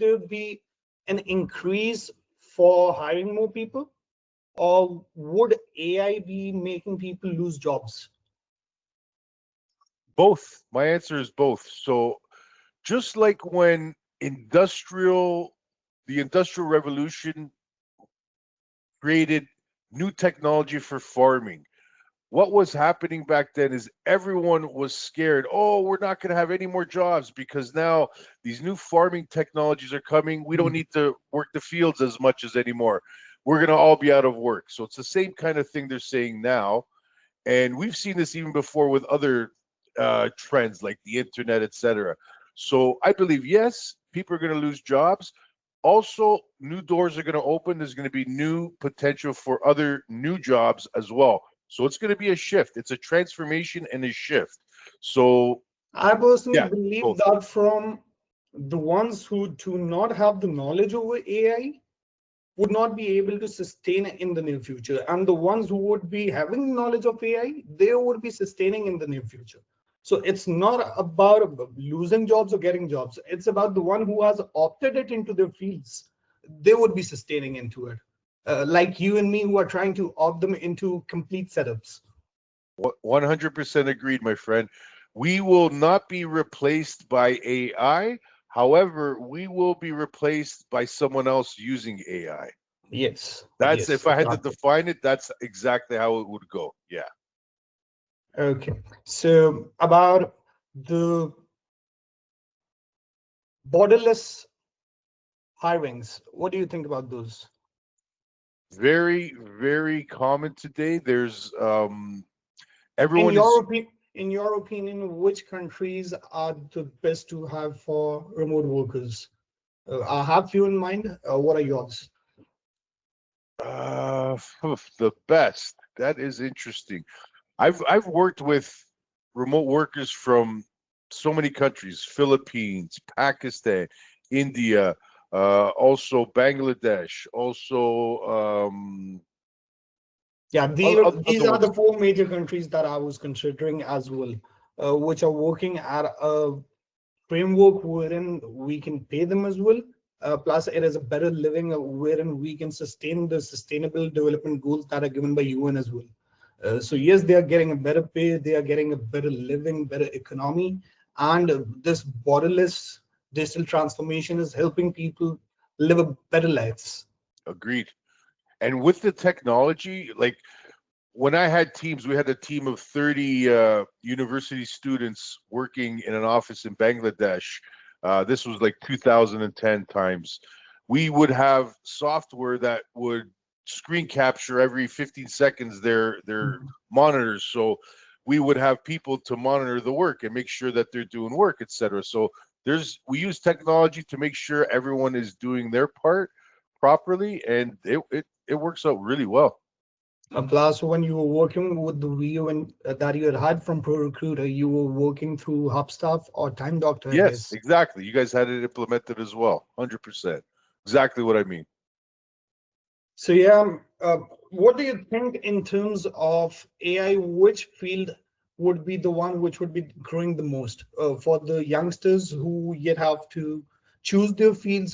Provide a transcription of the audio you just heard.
there be an increase for hiring more people, or would AI be making people lose jobs? Both. My answer is both. So just like when the industrial revolution created new technology for farming, what was happening back then is everyone was scared. Oh, we're not going to have any more jobs because now these new farming technologies are coming. We don't need to work the fields as much as anymore. We're going to all be out of work. So it's the same kind of thing they're saying now. And we've seen this even before with other trends like the internet, etc. So I believe, yes, people are going to lose jobs. Also, new doors are going to open. There's going to be new potential for other new jobs as well. So it's going to be a shift. It's a transformation and a shift. So I personally yeah, believe both. that from the ones who do not have the knowledge over AI would not be able to sustain in the near future. And the ones who would be having knowledge of AI, they would be sustaining in the near future. So it's not about losing jobs or getting jobs. It's about the one who has opted it into their fields. They would be sustaining into it. Like you and me who are trying to opt them into complete setups. 100% agreed, my friend. We will not be replaced by AI. However, we will be replaced by someone else using AI. Yes. That's, Yes. if I had to Exactly. define it, that's exactly how it would go. Yeah. Okay. So about the borderless hirings, what do you think about those? Very, very common today. There's In everyone is your opinion, which countries are the best to have for remote workers? I have few in mind. What are yours? the best. That is interesting. I've worked with remote workers from so many countries: Philippines, Pakistan, India, also Bangladesh, also Yeah, these other are ones. the four major countries that I was considering as well, which are working at a framework wherein we can pay them as well. Plus, it is a better living wherein we can sustain the sustainable development goals that are given by UN as well. So yes, they are getting a better pay, they are getting a better living, better economy, and this borderless digital transformation is helping people live a better lives. Agreed. And with the technology, like when I had teams, we had a team of 30 university students working in an office in Bangladesh. This was like 2010 times. We would have software that would screen capture every 15 seconds their monitors. So we would have people to monitor the work and make sure that they're doing work, etc. So we use technology to make sure everyone is doing their part properly, and it works out really well. Plus, when you were working with the view and that you had from ProRecruiter, you were working through HubStuff or Time Doctor, I Yes, guess. exactly. You guys had it implemented as well. 100%. Exactly what I mean. So yeah, what do you think in terms of AI? Which field would be the one which would be growing the most for the youngsters who yet have to choose their fields?